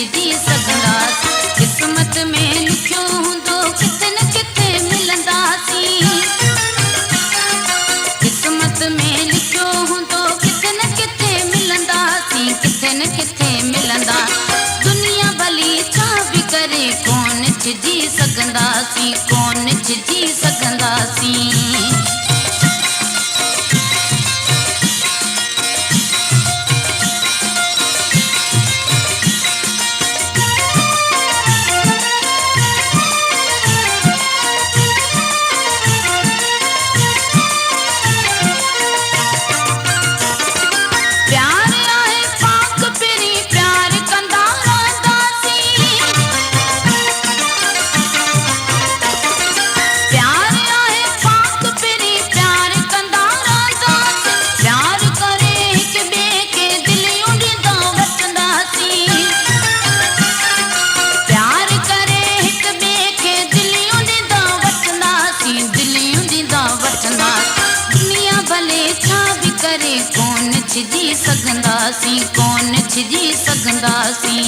छिजी सघंदासीं। किस्मत में लिखियो हूंदो किथे न किथे मिलंदासीं। किस्मत में लिखियो हूंदो किथे न किथे मिलंदासीं, किथे न किथे मिलंदा। दुनिया भली छा बि करे कोन छिजी सघंदासीं, कोन छिजी सघंदासीं। कोन छिजी सघंदासीं, कोन छिजी सघंदासीं।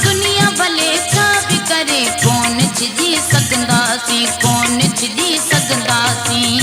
दुनिया भले छा बि करे कोन छिजी सघंदासीं, कोन छिजी सघंदासीं।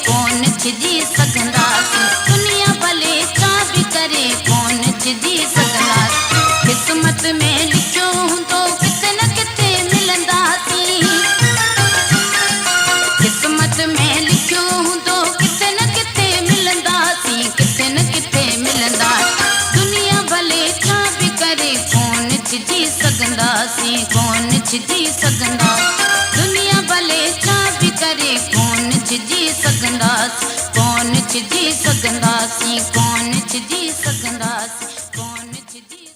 कोन छिजी सघंदासीं, दुनिया भले छा बि करे कोन छिजी सघंदासीं। किस्मत में लिखियो हूंदो किथे न किथे मिलंदासीं। किस्मत में लिखियो हूंदो किथे न किथे मिलंदासीं, किथे न किथे मिलंदा। दुनिया भले छा बि करे कोन छिजी सघंदासीं, कोन छिजी सघंदासीं। दुनिया भले छा बि करे कोन छिजी सघंदासीं, कोन छिजी सघंदासीं, कोन छिजी सघंदासीं, कोन छिजी